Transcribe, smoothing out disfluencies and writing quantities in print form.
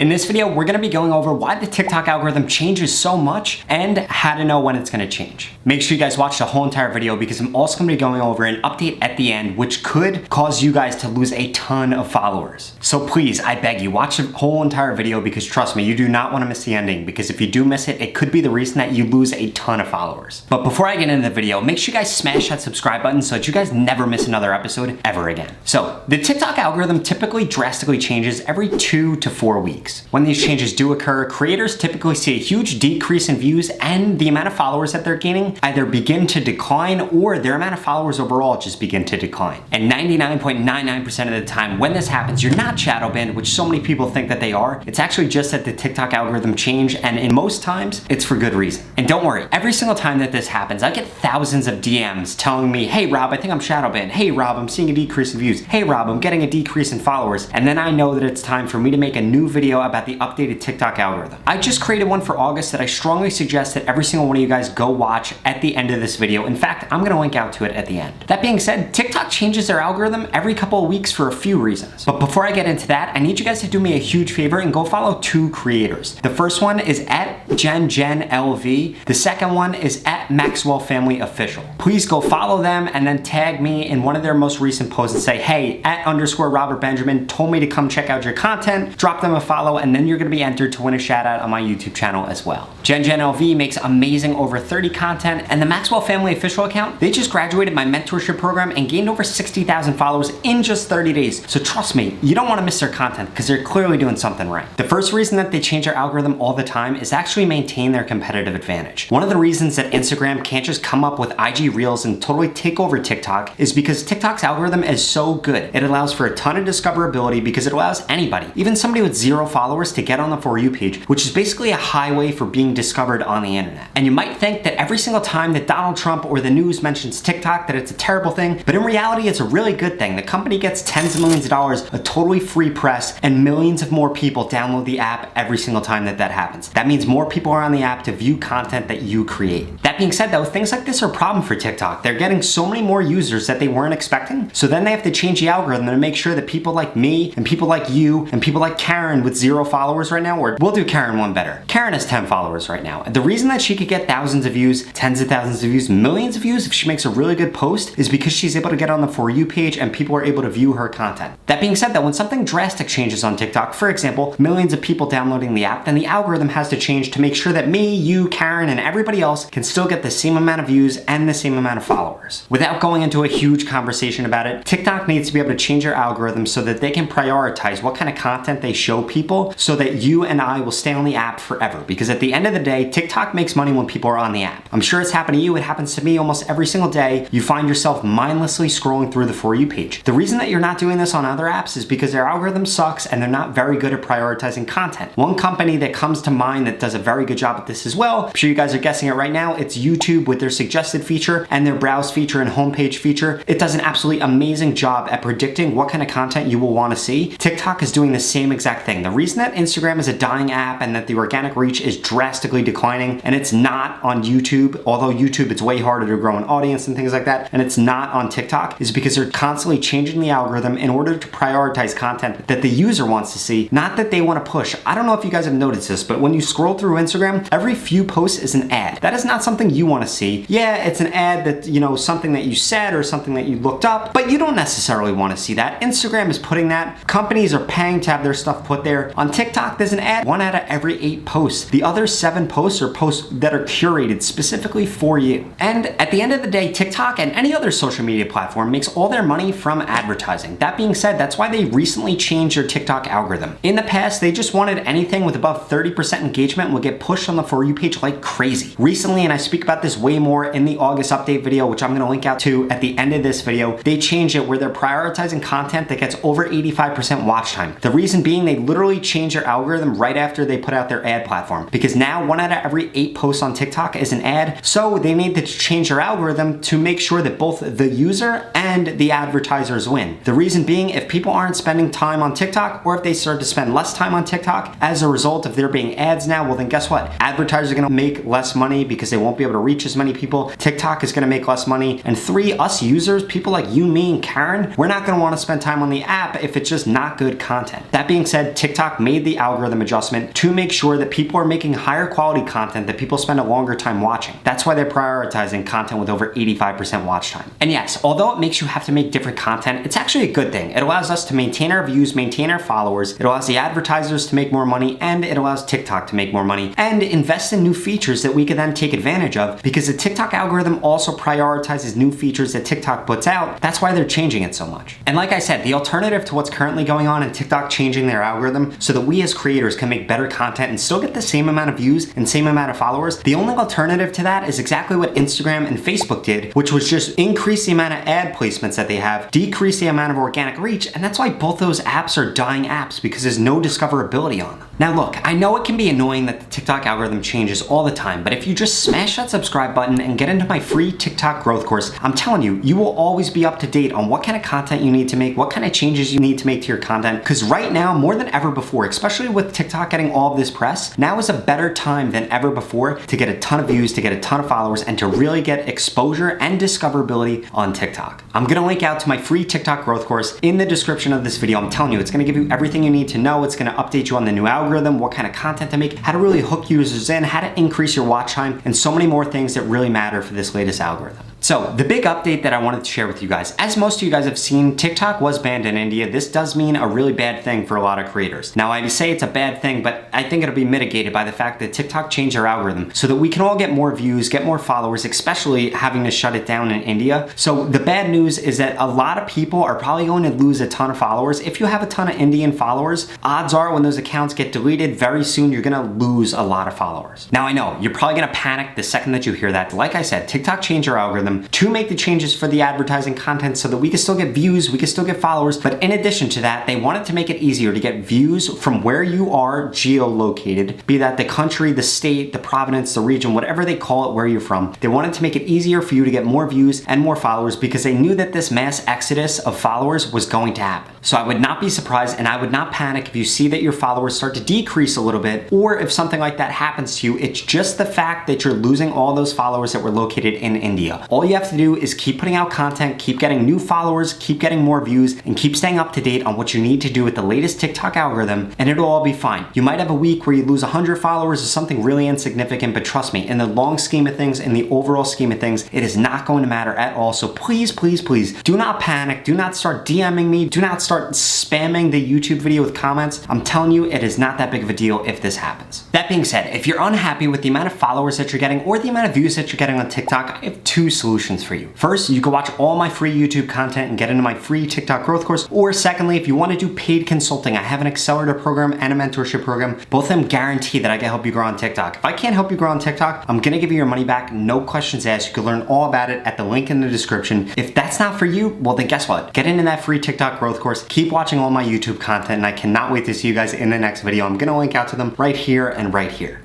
In this video, we're gonna be going over why the TikTok algorithm changes so much and how to know when it's gonna change. Make sure you guys watch the whole entire video because I'm also gonna be going over an update at the end which could cause you guys to lose a ton of followers. So please, I beg you, watch the whole entire video because trust me, you do not wanna miss the ending because if you do miss it, it could be the reason that you lose a ton of followers. But before I get into the video, make sure you guys smash that subscribe button so that you guys never miss another episode ever again. So, the TikTok algorithm typically drastically changes every 2 to 4 weeks. When these changes do occur, creators typically see a huge decrease in views and the amount of followers that they're gaining either begin to decline or their amount of followers overall just begin to decline. And 99.99% of the time when this happens, you're not shadow banned, which so many people think that they are. It's actually just that the TikTok algorithm changed, and in most times, it's for good reason. And don't worry, every single time that this happens, I get thousands of DMs telling me, hey Rob, I think I'm shadow banned. Hey Rob, I'm seeing a decrease in views. Hey Rob, I'm getting a decrease in followers. And then I know that it's time for me to make a new video about the updated TikTok algorithm. I just created one for August that I strongly suggest that every single one of you guys go watch at the end of this video. In fact, I'm gonna link out to it at the end. That being said, TikTok changes their algorithm every couple of weeks for a few reasons. But before I get into that, I need you guys to do me a huge favor and go follow 2 creators. The first one is at JenJenLV. The second one is at Maxwell Family Official. Please go follow them and then tag me in one of their most recent posts and say, hey, at _Robert Benjamin told me to come check out your content. Drop them a follow and then you're gonna be entered to win a shout out on my YouTube channel as well. JenJenLV makes amazing over 30 content, and the Maxwell Family Official account, they just graduated my mentorship program and gained over 60,000 followers in just 30 days. So trust me, you don't wanna miss their content because they're clearly doing something right. The first reason that they change their algorithm all the time is actually maintain their competitive advantage. One of the reasons that Instagram can't just come up with IG Reels and totally take over TikTok is because TikTok's algorithm is so good. It allows for a ton of discoverability because it allows anybody, even somebody with 0 followers, to get on the For You page, which is basically a highway for being discovered on the internet. And you might think that every single time that Donald Trump or the news mentions TikTok that it's a terrible thing, but in reality it's a really good thing. The company gets tens of millions of dollars, a totally free press, and millions of more people download the app every single time that that happens. That means more people are on the app to view content that you create. That being said though, things like this are a problem for TikTok. They're getting so many more users that they weren't expecting, so then they have to change the algorithm to make sure that people like me and people like you and people like Karen with 0 followers right now, or we'll do Karen one better. Karen has 10 followers right now. The reason that she could get thousands of views, tens of thousands of views, millions of views if she makes a really good post is because she's able to get on the For You page and people are able to view her content. That being said though, when something drastic changes on TikTok, for example, millions of people downloading the app, then the algorithm has to change to make sure that me, you, Karen, and everybody else can still get the same amount of views and the same amount of followers. Without going into a huge conversation about it, TikTok needs to be able to change their algorithm so that they can prioritize what kind of content they show people so that you and I will stay on the app forever. Because at the end of the day, TikTok makes money when people are on the app. I'm sure it's happened to you, it happens to me almost every single day. You find yourself mindlessly scrolling through the For You page. The reason that you're not doing this on other apps is because their algorithm sucks and they're not very good at prioritizing content. One company that comes to mind that does a very good job at this as well, I'm sure you guys are guessing it right now, it's YouTube with their suggested feature and their browse feature and homepage feature. It does an absolutely amazing job at predicting what kind of content you will want to see. TikTok is doing the same exact thing. The reason that Instagram is a dying app and that the organic reach is drastically declining, and it's not on YouTube, although YouTube it's way harder to grow an audience and things like that, and it's not on TikTok, is because they're constantly changing the algorithm in order to prioritize content that the user wants to see, not that they want to push. I don't know if you guys have noticed this, but when you scroll through Instagram, every few posts is an ad. That is not something you want to see. Yeah, it's an ad that, you know, something that you said or something that you looked up, but you don't necessarily want to see that. Instagram is putting that. Companies are paying to have their stuff put there. On TikTok, there's an ad 1 out of every 8 posts. The other 7 posts are posts that are curated specifically for you. And at the end of the day, TikTok and any other social media platform makes all their money from advertising. That being said, that's why they recently changed their TikTok algorithm. In the past, they just wanted anything with above 30% engagement would get pushed on the For You page like crazy. Recently, and I speak about this way more in the August update video, which I'm gonna link out to at the end of this video, they changed it where they're prioritizing content that gets over 85% watch time. The reason being they literally changed their algorithm right after they put out their ad platform, because now 1 out of every 8 posts on TikTok is an ad, so they need to change their algorithm to make sure that both the user and the advertisers win. The reason being, if people aren't spending time on TikTok, or if they start to spend less time on TikTok as a result of there being ads now, well then guess what? Advertisers are gonna make less money because they won't be able to reach as many people. TikTok is gonna make less money. And 3, us users, people like you, me, and Karen, we're not gonna wanna spend time on the app if it's just not good content. That being said, TikTok TikTok made the algorithm adjustment to make sure that people are making higher quality content that people spend a longer time watching. That's why they're prioritizing content with over 85% watch time. And yes, although it makes you have to make different content, it's actually a good thing. It allows us to maintain our views, maintain our followers. It allows the advertisers to make more money, and it allows TikTok to make more money and invest in new features that we can then take advantage of, because the TikTok algorithm also prioritizes new features that TikTok puts out. That's why they're changing it so much. And like I said, the alternative to what's currently going on in TikTok changing their algorithm so that we as creators can make better content and still get the same amount of views and same amount of followers, the only alternative to that is exactly what Instagram and Facebook did, which was just increase the amount of ad placements that they have, decrease the amount of organic reach, and that's why both those apps are dying apps, because there's no discoverability on them. Now look, I know it can be annoying that the TikTok algorithm changes all the time, but if you just smash that subscribe button and get into my free TikTok growth course, I'm telling you, you will always be up to date on what kind of content you need to make, what kind of changes you need to make to your content, because right now, more than ever before, especially with TikTok getting all of this press, now is a better time than ever before to get a ton of views, to get a ton of followers, and to really get exposure and discoverability on TikTok. I'm gonna link out to my free TikTok growth course in the description of this video. I'm telling you, it's gonna give you everything you need to know. It's gonna update you on the new algorithm, what kind of content to make, how to really hook users in, how to increase your watch time, and so many more things that really matter for this latest algorithm. So the big update that I wanted to share with you guys, as most of you guys have seen, TikTok was banned in India. This does mean a really bad thing for a lot of creators. Now I say it's a bad thing, but I think it'll be mitigated by the fact that TikTok changed their algorithm so that we can all get more views, get more followers, especially having to shut it down in India. So the bad news is that a lot of people are probably going to lose a ton of followers. If you have a ton of Indian followers, odds are when those accounts get deleted very soon, you're gonna lose a lot of followers. Now I know, you're probably gonna panic the second that you hear that. Like I said, TikTok changed their algorithm to make the changes for the advertising content so that we can still get views, we can still get followers, but in addition to that, they wanted to make it easier to get views from where you are geolocated, be that the country, the state, the province, the region, whatever they call it, where you're from. They wanted to make it easier for you to get more views and more followers because they knew that this mass exodus of followers was going to happen. So I would not be surprised and I would not panic if you see that your followers start to decrease a little bit, or if something like that happens to you. It's just the fact that you're losing all those followers that were located in India. All you have to do is keep putting out content, keep getting new followers, keep getting more views, and keep staying up to date on what you need to do with the latest TikTok algorithm, and it'll all be fine. You might have a week where you lose 100 followers or something really insignificant, but trust me, in the long scheme of things, in the overall scheme of things, it is not going to matter at all. So please, please, please, do not panic. Do not start DMing me. Do not start spamming the YouTube video with comments. I'm telling you, it is not that big of a deal if this happens. That being said, if you're unhappy with the amount of followers that you're getting or the amount of views that you're getting on TikTok, I have two solutions for you. First, you can watch all my free YouTube content and get into my free TikTok growth course. Or secondly, if you want to do paid consulting, I have an accelerator program and a mentorship program. Both of them guarantee that I can help you grow on TikTok. If I can't help you grow on TikTok, I'm gonna give you your money back, no questions asked. You can learn all about it at the link in the description. If that's not for you, well then guess what? Get into that free TikTok growth course. Keep watching all my YouTube content, and I cannot wait to see you guys in the next video. I'm gonna link out to them right here and right here.